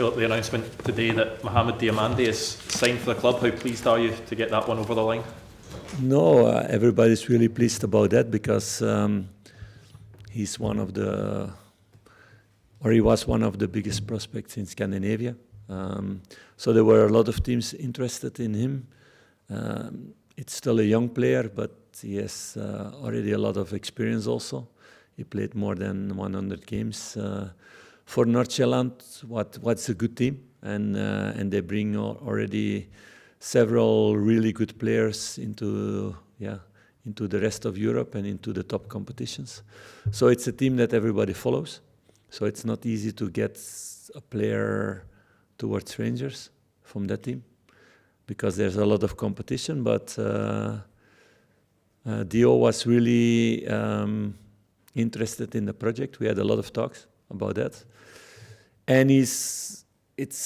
Philippe, the announcement today that Mohamed Diamandi is signed for the club. How pleased are you to get that one over the line? No, everybody's really pleased about that because he's one of the, or he was one of the biggest prospects in Scandinavia. So there were a lot of teams interested in him. It's still a young player, but he has already a lot of experience also. He played more than 100 games for Noord-Holland. What's a good team, and they bring already several really good players into the rest of Europe and into the top competitions. So it's a team that everybody follows. So it's not easy to get a player towards Rangers from that team because there's a lot of competition. But Dio was really interested in the project. We had a lot of talks about that, and it's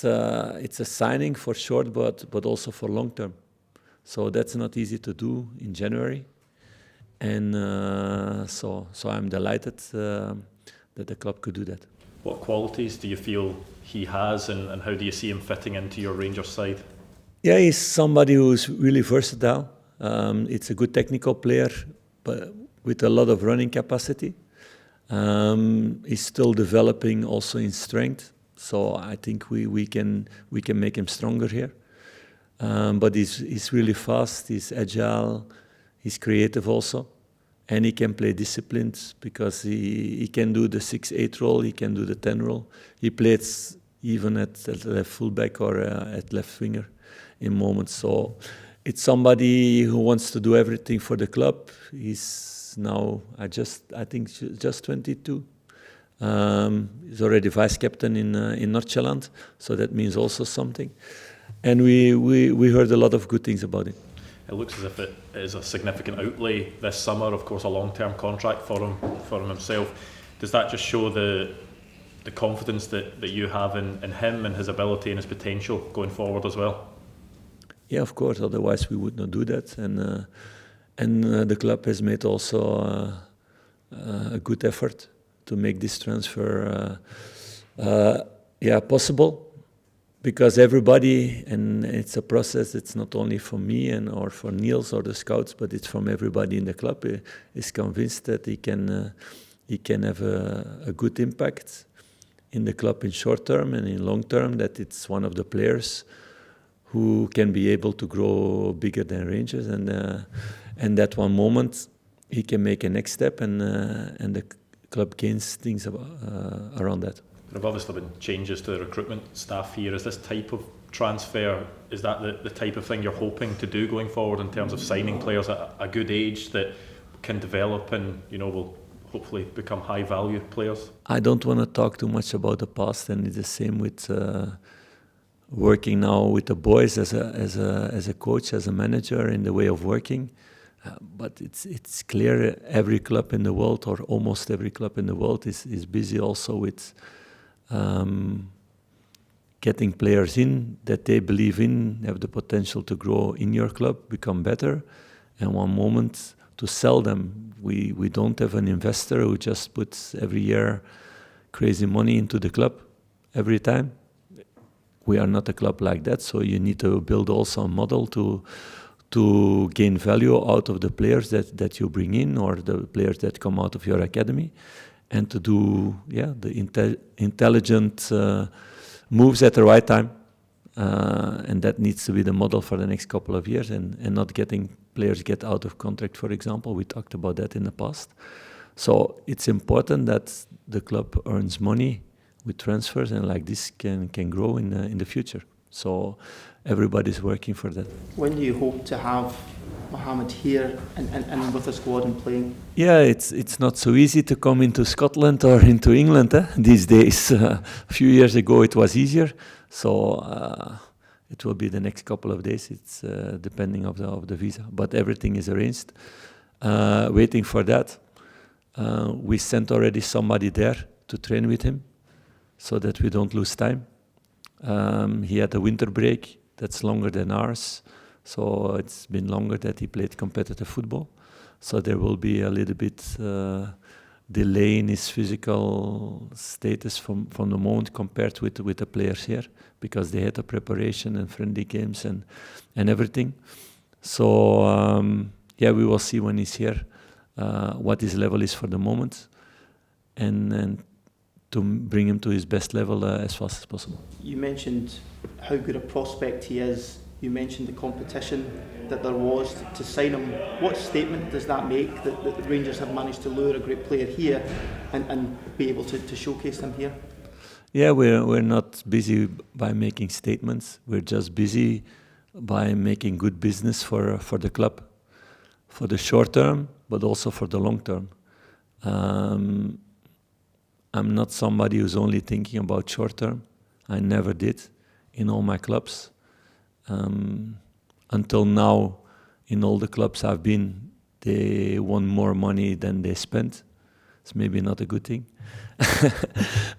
a signing for short, but also for long term. So that's not easy to do in January, and so I'm delighted that the club could do that. What qualities do you feel he has, and how do you see him fitting into your Rangers side? Yeah, he's somebody who's really versatile. It's a good technical player, but with a lot of running capacity. He's still developing also in strength, so I think we can make him stronger here. But he's really fast, he's agile, he's creative also, and he can play disciplined because he can do the 6-8 role, he can do the 10 role. He plays even at left fullback or at left winger in moments. So it's somebody who wants to do everything for the club. He's now, I think just 22. He's already vice captain in Noord-Holland, so that means also something. And we heard a lot of good things about him. It looks as if it is a significant outlay this summer. Of course, a long-term contract for him himself. Does that just show the confidence that you have in him and his ability and his potential going forward as well? Yeah, of course. Otherwise, we would not do that. And the club has made also a good effort to make this transfer possible, because everybody, and it's a process. It's not only for me or for Niels or the scouts, but it's from everybody in the club. Is convinced that he can have a good impact in the club in short term and in long term. That it's one of the players who can be able to grow bigger than Rangers, and that one moment he can make a next step, and the club gains things around that. There have obviously been changes to the recruitment staff here. Is this type of transfer, is that the type of thing you're hoping to do going forward in terms of signing players at a good age that can develop and will hopefully become high value players? I don't want to talk too much about the past, and it's the same with working now with the boys as a coach, as a manager in the way of working. But it's clear every club in the world, or almost every club in the world, is busy also with getting players in that they believe in, have the potential to grow in your club, become better, and one moment to sell them. We don't have an investor who just puts every year crazy money into the club every time. We are not a club like that, so you need to build also a model to gain value out of the players that you bring in, or the players that come out of your academy, and to do the intelligent moves at the right time. And that needs to be the model for the next couple of years, and not getting players get out of contract, for example. We talked about that in the past. So it's important that the club earns money with transfers, and like this can grow in the future. So everybody's working for that. When do you hope to have Mohamed here and with the squad and playing? Yeah, it's not so easy to come into Scotland or into England these days. A few years ago it was easier. So it will be the next couple of days. It's depending of the visa, but everything is arranged. Waiting for that. We sent already somebody there to train with him, so that we don't lose time. He had a winter break that's longer than ours, so it's been longer that he played competitive football. So there will be a little bit delay in his physical status from the moment compared with the players here, because they had the preparation and friendly games and everything. So we will see when he's here what his level is for the moment, and to bring him to his best level as fast as possible. You mentioned how good a prospect he is. You mentioned the competition that there was to sign him. What statement does that make that the Rangers have managed to lure a great player here and be able to showcase him here? Yeah, we're not busy by making statements. We're just busy by making good business for the club, for the short term, but also for the long term. I'm not somebody who's only thinking about short term. I never did in all my clubs. Until now, in all the clubs I've been, they won more money than they spent. It's maybe not a good thing.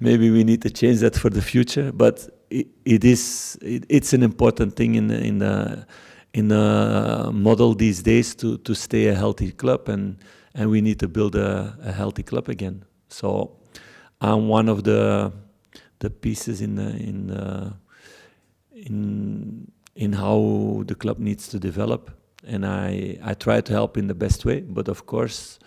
Maybe we need to change that for the future. But it's an important thing in the model these days to stay a healthy club, and we need to build a healthy club again. So I'm one of the pieces in how the club needs to develop, and I try to help in the best way, but of course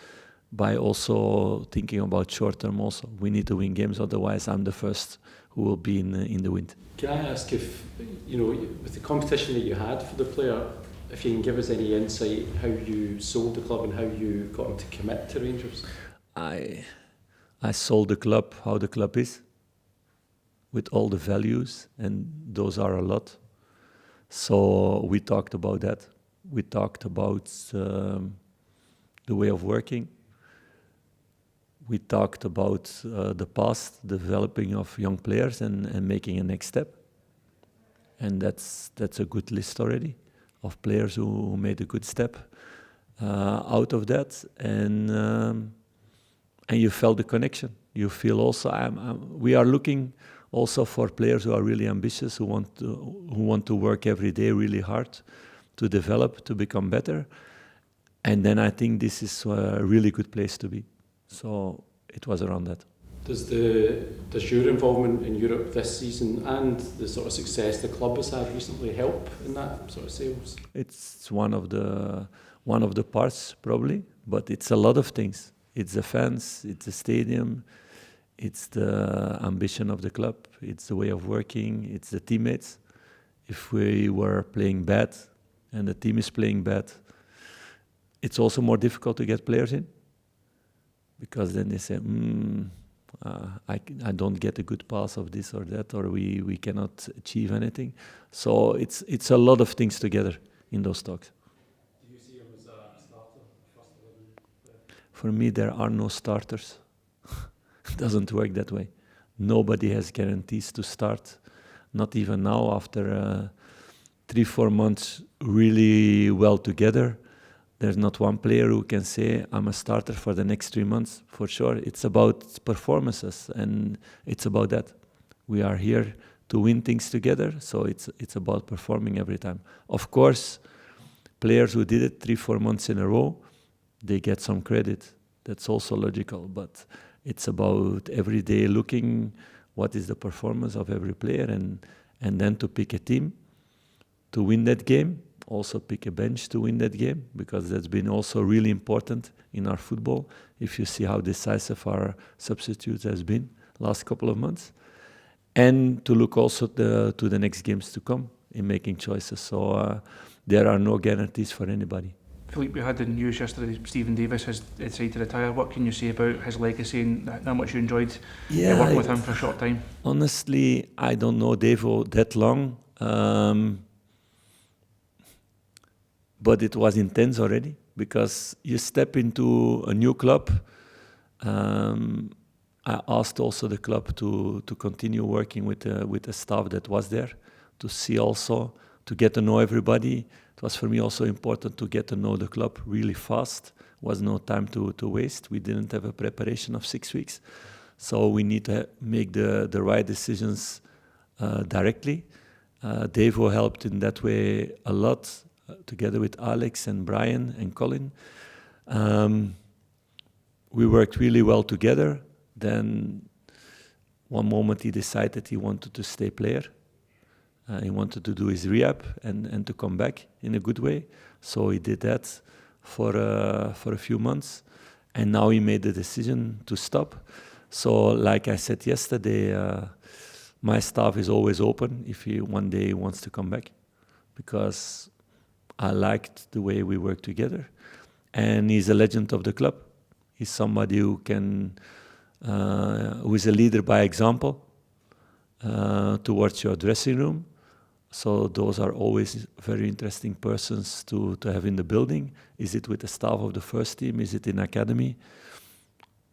by also thinking about short term also. We need to win games, otherwise I'm the first who will be in the wind. Can I ask if, with the competition that you had for the player, if you can give us any insight how you sold the club and how you got him to commit to Rangers? I sold the club how the club is, with all the values, and those are a lot. So we talked about that. We talked about the way of working. We talked about the past, developing of young players and making a next step. And that's a good list already of players who made a good step out of that. And you felt the connection. You feel also, we are looking also for players who are really ambitious, who want to work every day really hard to develop, to become better. And then I think this is a really good place to be. So it was around that. Does your involvement in Europe this season and the sort of success the club has had recently help in that sort of sales? It's one of the parts probably, but it's a lot of things. It's the fans, it's the stadium, it's the ambition of the club, it's the way of working, it's the teammates. If we were playing bad and the team is playing bad, it's also more difficult to get players in, because then they say, I don't get a good pass of this or that, or we cannot achieve anything. So it's a lot of things together in those talks. Do you see him as a starter, first 11 player? For me, there are no starters. It doesn't work that way. Nobody has guarantees to start. Not even now, after 3-4 months really well together. There's not one player who can say, I'm a starter for the next 3 months. For sure, it's about performances, and it's about that. We are here to win things together, so it's about performing every time. Of course, players who did it 3-4 months in a row, they get some credit. That's also logical, but it's about every day looking what is the performance of every player, and then to pick a team to win that game. Also pick a bench to win that game, because that's been also really important in our football. If you see how decisive our substitutes has been last couple of months, and to look also to the next games to come in making choices. So there are no guarantees for anybody. Philippe, we had the news yesterday Stephen Davis has decided to retire. What can you say about his legacy and how much you enjoyed working with him for a short time? Honestly, I don't know Devo that long. But it was intense already, because you step into a new club. I asked also the club to continue working with the staff that was there, to see also, to get to know everybody. It was for me also important to get to know the club really fast. Was no time to waste. We didn't have a preparation of 6 weeks. So we need to make the right decisions directly. Devo helped in that way a lot, together with Alex and Brian and Colin. we worked really well together. Then one moment he decided he wanted to stay player. He wanted to do his rehab and to come back in a good way. So he did that for a few months. And now he made the decision to stop. So like I said yesterday, my staff is always open if he one day wants to come back. Because I liked the way we work together. And he's a legend of the club. He's somebody who can, who is a leader by example towards your dressing room. So those are always very interesting persons to have in the building. Is it with the staff of the first team? Is it in academy?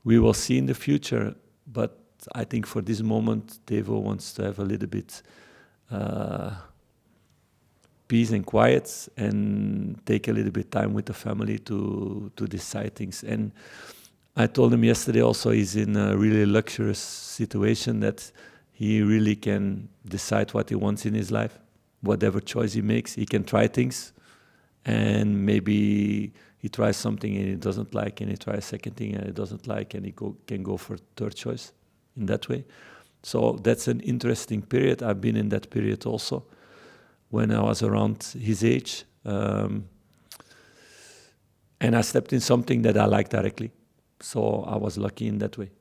We will see in the future. But I think for this moment, Devo wants to have a little bit peace and quiet and take a little bit time with the family to decide things. And I told him yesterday also he's in a really luxurious situation that he really can decide what he wants in his life. Whatever choice he makes, he can try things, and maybe he tries something and he doesn't like, and he tries a second thing and he doesn't like, and he can go for third choice in that way. So that's an interesting period. I've been in that period also when I was around his age. And I stepped in something that I like directly. So I was lucky in that way.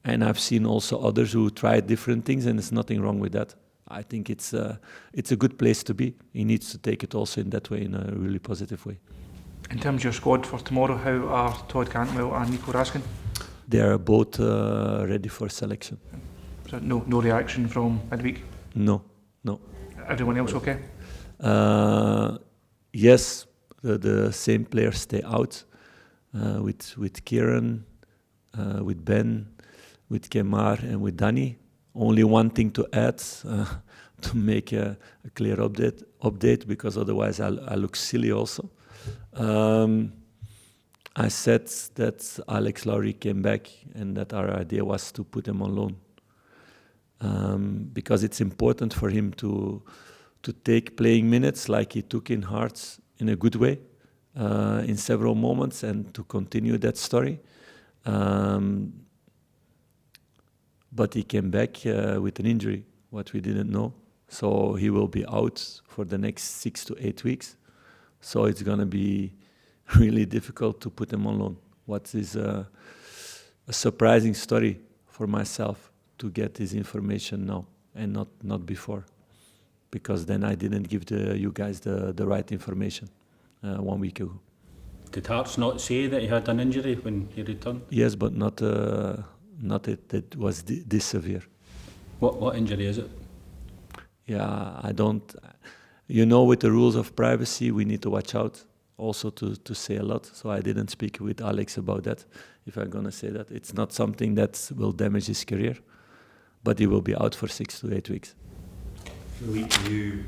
And I've seen also others who tried different things, and there's nothing wrong with that. I think it's a good place to be. He needs to take it also in that way, in a really positive way. In terms of your squad for tomorrow, how are Todd Cantwell and Nico Raskin? They are both ready for selection. So no reaction from midweek? No. Everyone else okay? Yes, the same players stay out with Kieran, with Ben, with Kemar and with Danny. Only one thing to add to make a clear update, because otherwise I look silly also. I said that Alex Lowry came back and that our idea was to put him on loan. Because it's important for him to take playing minutes like he took in Hearts in a good way in several moments, and to continue that story. But he came back with an injury, what we didn't know. So he will be out for the next 6 to 8 weeks. So it's going to be really difficult to put him on loan. What is a surprising story for myself to get this information now and not before. Because then I didn't give you guys the right information 1 week ago. Did Hearts not say that he had an injury when he returned? Yes, but not that was this severe. What injury is it? Yeah, I don't. With the rules of privacy, we need to watch out also to say a lot. So I didn't speak with Alex about that, if I'm going to say that. It's not something that will damage his career, but he will be out for 6 to 8 weeks. Philippe, do you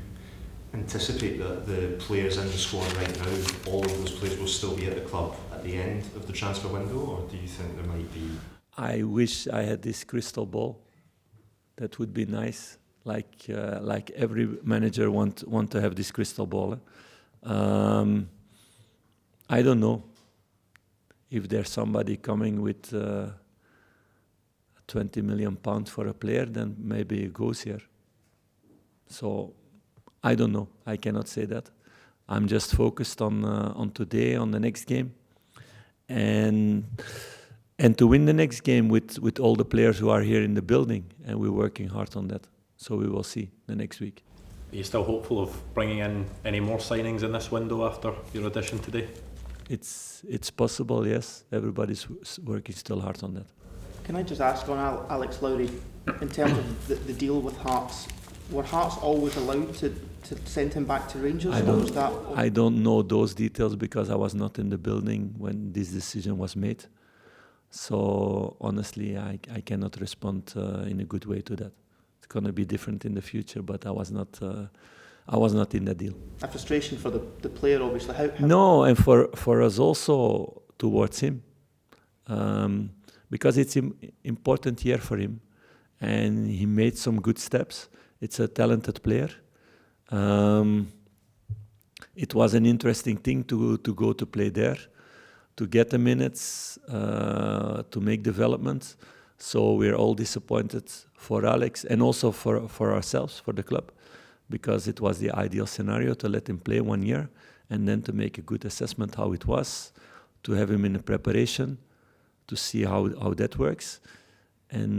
anticipate that the players in the squad right now, all of those players will still be at the club at the end of the transfer window, or do you think there might be... I wish I had this crystal ball. That would be nice. Like every manager want to have this crystal ball. I don't know if there's somebody coming with £20 million for a player, then maybe it goes here. So I don't know. I cannot say that. I'm just focused on today, on the next game, and to win the next game with all the players who are here in the building, and we're working hard on that. So we will see the next week. Are you still hopeful of bringing in any more signings in this window after your audition today? It's possible, yes. Everybody's working still hard on that. Can I just ask on Alex Lowry, in terms of the deal with Hearts, were Hearts always allowed to send him back to Rangers? I don't know those details because I was not in the building when this decision was made. So honestly, I cannot respond in a good way to that. It's going to be different in the future, but I was not in that deal. A frustration for the player, obviously. How no, and for us also towards him, because it's an important year for him, and he made some good steps. It's a talented player. It was an interesting thing to go to play there, to get the minutes, to make development. So we're all disappointed for Alex and also for ourselves, for the club, because it was the ideal scenario to let him play 1 year and then to make a good assessment how it was, to have him in the preparation, to see how that works. And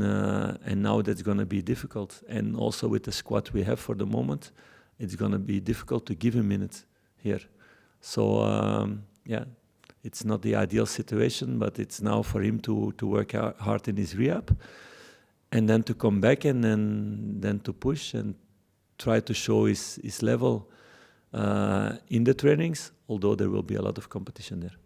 now that's going to be difficult. And also with the squad we have for the moment, it's going to be difficult to give him minutes here. So, it's not the ideal situation, but it's now for him to work hard in his rehab and then to come back and then to push and try to show his level in the trainings, although there will be a lot of competition there.